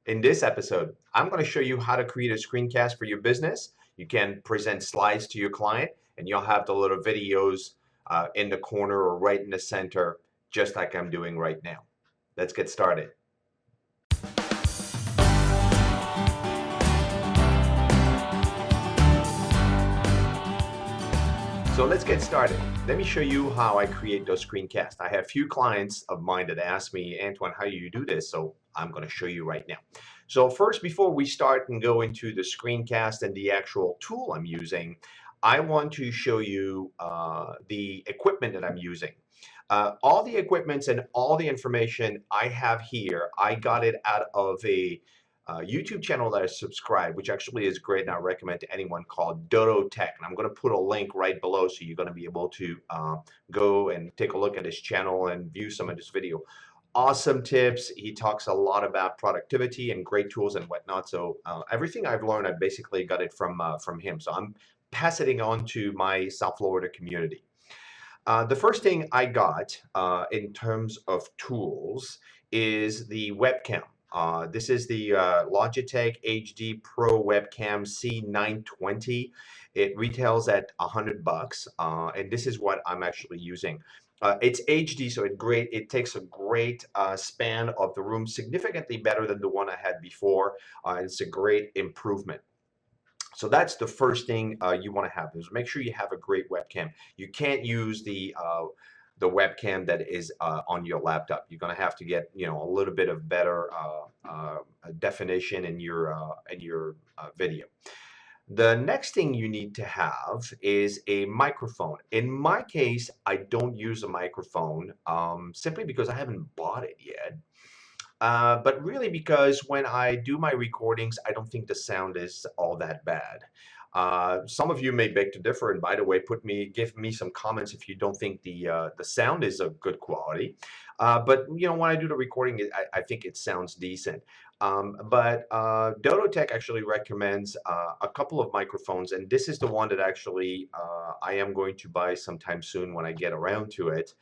In this episode, I'm going to show you how to create a screencast for your business. You can present slides to your client, and you'll have the little videos in the corner or right in the center, just like I'm doing right now. Let's get started. So let's get started. Let me show you how I create those screencasts. I have a few clients of mine that ask me, Antoine, how do you do this? So I'm going to show you right now. So first, before we start and go into the screencast and the actual tool I'm using, I want to show you the equipment that I'm using. All the equipments and all the information I have here, I got it out of a YouTube channel that I subscribe, which actually is great, and I recommend to anyone, called DottoTech. And I'm going to put a link right below, so you're going to be able to go and take a look at his channel and view some of his video. Awesome tips. He talks a lot about productivity and great tools and whatnot. So everything I've learned, I basically got it from him. So I'm passing it on to my South Florida community. The first thing I got in terms of tools is the webcam. This is the Logitech HD Pro Webcam C920. It retails at $100, and this is what I'm actually using. It's HD, so it takes a great span of the room, significantly better than the one I had before. It's a great improvement. So that's the first thing you want to have, is make sure you have a great webcam. You can't use the webcam that is on your laptop. You're going to have to get a little bit of better definition in your video. The next thing you need to have is a microphone. In my case, I don't use a microphone simply because I haven't bought it yet. But really, because when I do my recordings, I don't think the sound is all that bad. Some of you may beg to differ, and by the way, give me some comments if you don't think the sound is of good quality. But when I do the recording, I think it sounds decent. But DottoTech actually recommends a couple of microphones, and this is the one that actually I am going to buy sometime soon when I get around to it.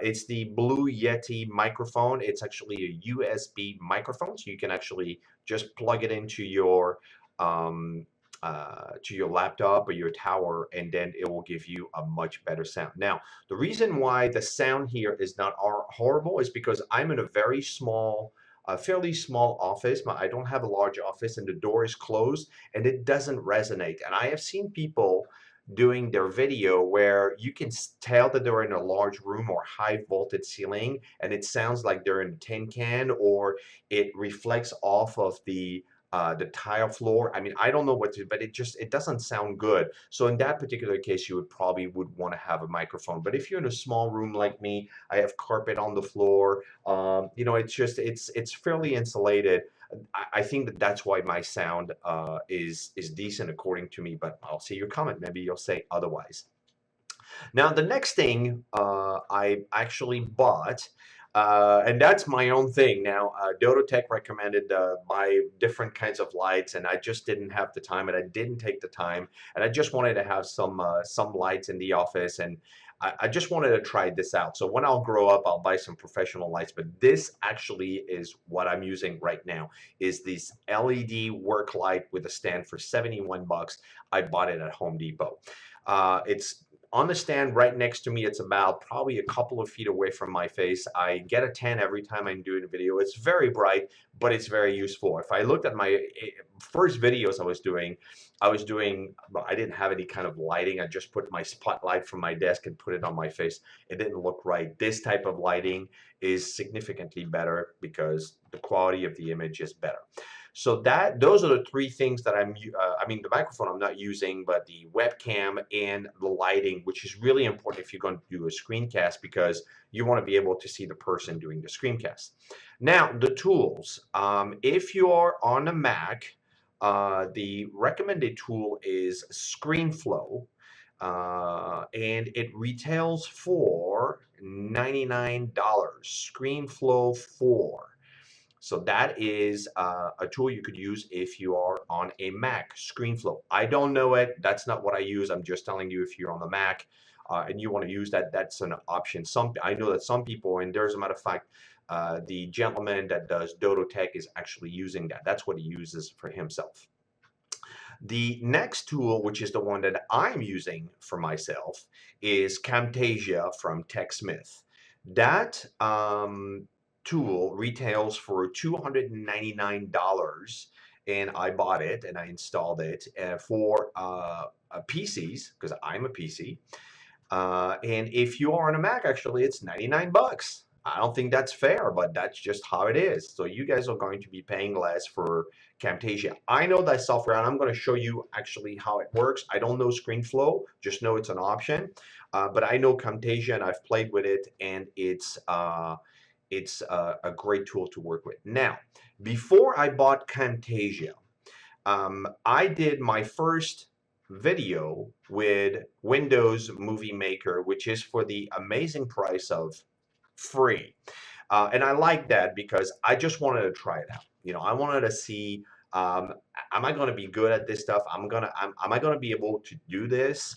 It's the Blue Yeti microphone. It's actually a USB microphone, so you can actually just plug it into your laptop or your tower, and then it will give you a much better sound. Now, the reason why the sound here is not horrible is because I'm in a very small, fairly small office. I don't have a large office, and the door is closed, and it doesn't resonate. And I have seen people doing their video where you can tell that they're in a large room or high vaulted ceiling, and it sounds like they're in a tin can, or it reflects off of the tile floor. I mean, I don't know what to, but it doesn't sound good. So in that particular case, you would want to have a microphone. But if you're in a small room like me, I have carpet on the floor. It's fairly insulated. I think that's why my sound is decent according to me. But I'll see your comment. Maybe you'll say otherwise. Now, the next thing I actually bought, and that's my own thing. Now, DottoTech recommended buy different kinds of lights, and I just didn't have the time, and I didn't take the time, and I just wanted to have some lights in the office, and I just wanted to try this out. So when I'll grow up, I'll buy some professional lights, but this actually is what I'm using right now, is this LED work light with a stand for $71. I bought it at Home Depot. It's on the stand right next to me. It's about probably a couple of feet away from my face. I get a tan every time I'm doing a video. It's very bright, but it's very useful. If I looked at my first videos I was doing, I didn't have any kind of lighting. I just put my spotlight from my desk and put it on my face. It didn't look right. This type of lighting is significantly better because the quality of the image is better. So those are the three things that the microphone I'm not using, but the webcam and the lighting, which is really important if you're going to do a screencast, because you want to be able to see the person doing the screencast. Now, the tools. If you're on a Mac, the recommended tool is Screenflow, and it retails for $99. Screenflow 4. So that is a tool you could use if you are on a Mac. Screenflow. I don't know it. That's not what I use. I'm just telling you, if you're on the Mac and you want to use that, that's an option. I know that some people, and there's a matter of fact, the gentleman that does DottoTech is actually using that. That's what he uses for himself. The next tool, which is the one that I'm using for myself, is Camtasia from TechSmith. That tool retails for $299, and I bought it and I installed it for PCs because I'm a PC. And if you are on a Mac, actually, it's 99 bucks. I don't think that's fair, but that's just how it is. So you guys are going to be paying less for Camtasia. I know that software, and I'm going to show you actually how it works. I don't know Screenflow, just know it's an option. But I know Camtasia, and I've played with it, and it's a great tool to work with. Now, before I bought Camtasia, I did my first video with Windows Movie Maker, which is for the amazing price of free. And I like that because I just wanted to try it out. You know, I wanted to see, am I going to be good at this stuff? Am I going to be able to do this?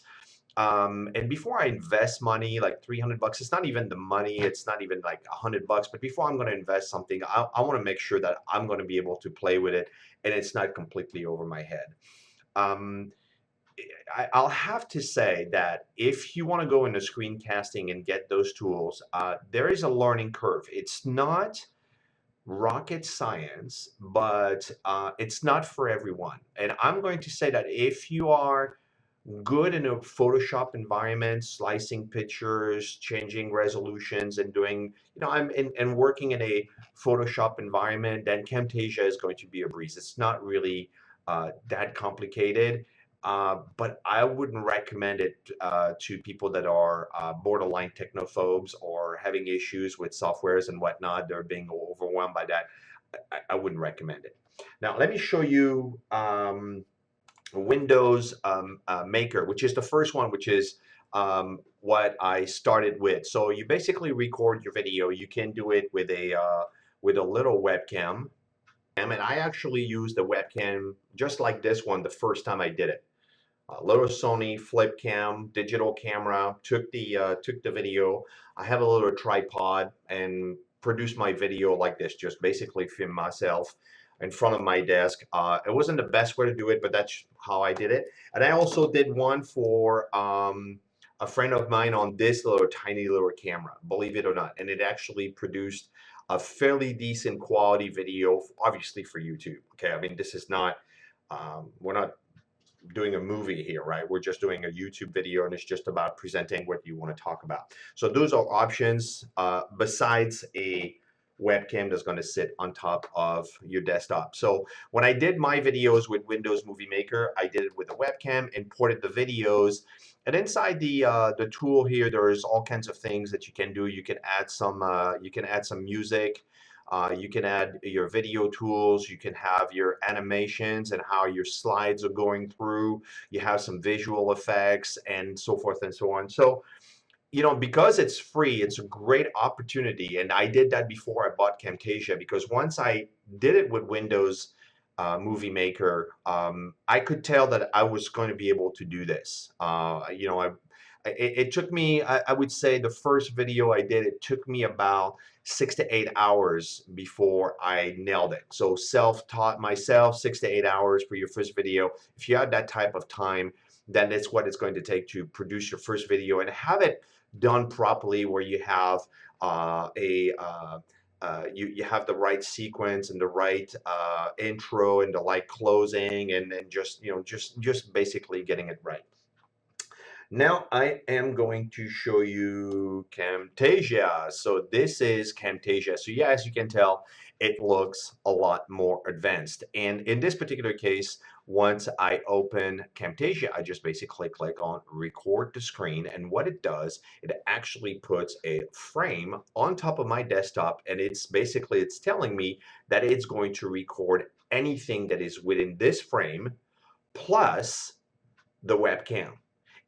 And before I invest money, like 300 bucks, it's not even the money, it's not even like 100 bucks, but before I'm going to invest something, I want to make sure that I'm going to be able to play with it and it's not completely over my head. I'll have to say that if you want to go into screencasting and get those tools, there is a learning curve. It's not rocket science, but it's not for everyone. And I'm going to say that if you are good in a Photoshop environment, slicing pictures, changing resolutions, and doing, you know, and working in a Photoshop environment, then Camtasia is going to be a breeze. It's not really that complicated, but I wouldn't recommend it to people that are borderline technophobes or having issues with softwares and whatnot. They're being overwhelmed by that. I wouldn't recommend it. Now, let me show you Windows Maker, which is the first one, which is what I started with. So you basically record your video. You can do it with a little webcam, and I actually used the webcam just like this one the first time I did it. A little Sony flip cam, digital camera, took the video. I have a little tripod and produced my video like this, just basically film myself in front of my desk. It wasn't the best way to do it, but that's how I did it. And I also did one for a friend of mine on this little tiny little camera, believe it or not. And it actually produced a fairly decent quality video, obviously for YouTube. Okay, I mean, this is not, we're not doing a movie here, right? We're just doing a YouTube video and it's just about presenting what you want to talk about. So those are options besides a webcam that's going to sit on top of your desktop. So when I did my videos with Windows Movie Maker, I did it with a webcam, imported the videos, and inside the tool here, there's all kinds of things that you can do. You can add some music. You can add your video tools, you can have your animations and how your slides are going through, you have some visual effects and so forth and so on. So, you know, because it's free, it's a great opportunity. And I did that before I bought Camtasia, because once I did it with Windows Movie Maker, I could tell that I was going to be able to do this. You know, it took me, I would say the first video I did, it took me about 6 to 8 hours before I nailed it. So self-taught myself, 6 to 8 hours for your first video. If you have that type of time, then that's what it's going to take to produce your first video and have it done properly, where you have you have the right sequence and the right intro and the right closing, and then just, you know, just basically getting it right. Now I am going to show you Camtasia. So this is Camtasia. So yeah, as you can tell, it looks a lot more advanced. And in this particular case, once I open Camtasia, I just basically click on record to screen. And what it does, it actually puts a frame on top of my desktop. And it's basically, it's telling me that it's going to record anything that is within this frame plus the webcam.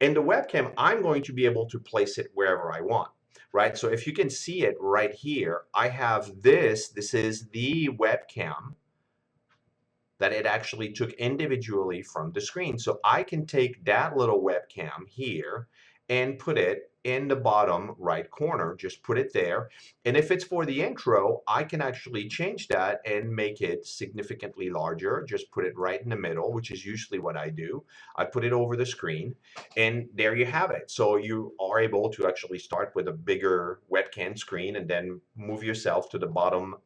And the webcam, I'm going to be able to place it wherever I want, right? So if you can see it right here, I have this is the webcam that it actually took individually from the screen. So I can take that little webcam here and put it in the bottom right corner. Just put it there. And if it's for the intro, I can actually change that and make it significantly larger. Just put it right in the middle, which is usually what I do. I put it over the screen, and there you have it. So you are able to actually start with a bigger webcam screen and then move yourself to the bottom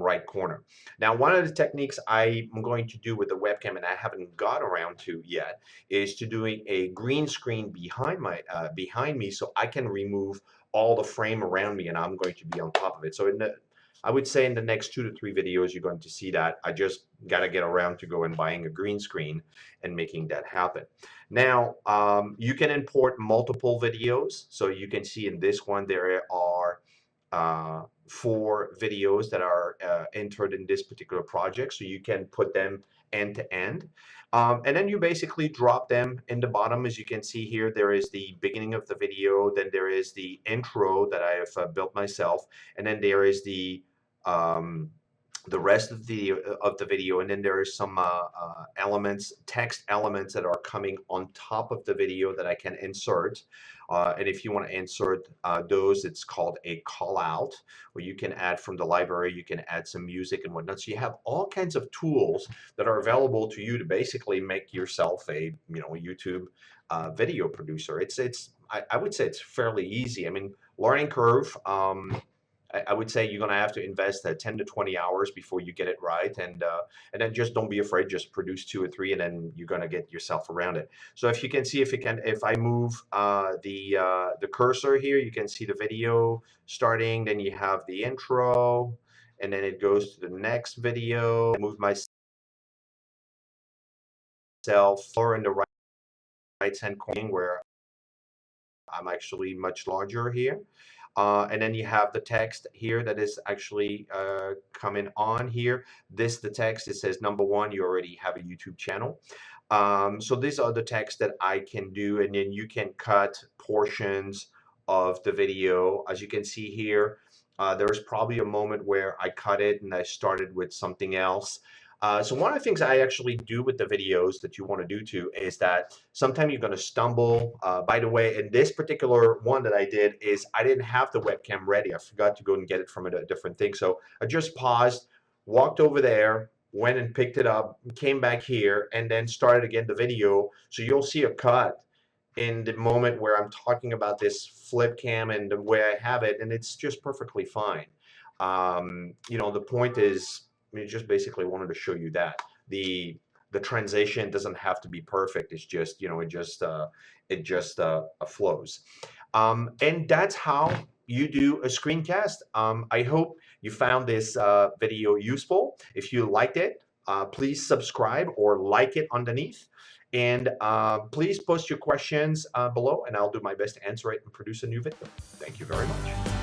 right corner. Now, one of the techniques I'm going to do with the webcam, and I haven't got around to yet, is to doing a green screen behind me, so I can remove all the frame around me, and I'm going to be on top of it. So I would say in the next 2 to 3 videos, you're going to see that. I just got to get around to go and buying a green screen and making that happen. Now, you can import multiple videos. So you can see in this one, there are 4 videos that are entered in this particular project. So you can put them end to end. And then you basically drop them in the bottom. As you can see here, there is the beginning of the video, then there is the intro that I have built myself, and then there is the rest of the video, and then there is some text elements that are coming on top of the video that I can insert. And if you want to insert those, it's called a call out, where you can add from the library, you can add some music and whatnot. So you have all kinds of tools that are available to you to basically make yourself a YouTube video producer. I would say it's fairly easy. I mean, learning curve. I would say you're going to have to invest 10 to 20 hours before you get it right, and then just don't be afraid. Just produce 2 or 3, and then you're going to get yourself around it. So if you can see, if I move the cursor here, you can see the video starting. Then you have the intro, and then it goes to the next video. I move myself or in the right hand corner where I'm actually much larger here. And then you have the text here that is actually coming on here. The text, it says, number 1, you already have a YouTube channel. So these are the text that I can do, and then you can cut portions of the video. As you can see here, there's probably a moment where I cut it and I started with something else. So one of the things I actually do with the videos that you want to do too is that sometimes you're going to stumble. By the way, in this particular one that I did, is I didn't have the webcam ready. I forgot to go and get it from a different thing. So I just paused, walked over there, went and picked it up, came back here, and then started again the video. So you'll see a cut in the moment where I'm talking about this flip cam and the way I have it, and it's just perfectly fine. The point is, I mean, just basically wanted to show you that the transition doesn't have to be perfect. It's just, it just flows. And that's how you do a screencast. I hope you found this video useful. If you liked it, please subscribe or like it underneath. And please post your questions below, and I'll do my best to answer it and produce a new video. Thank you very much.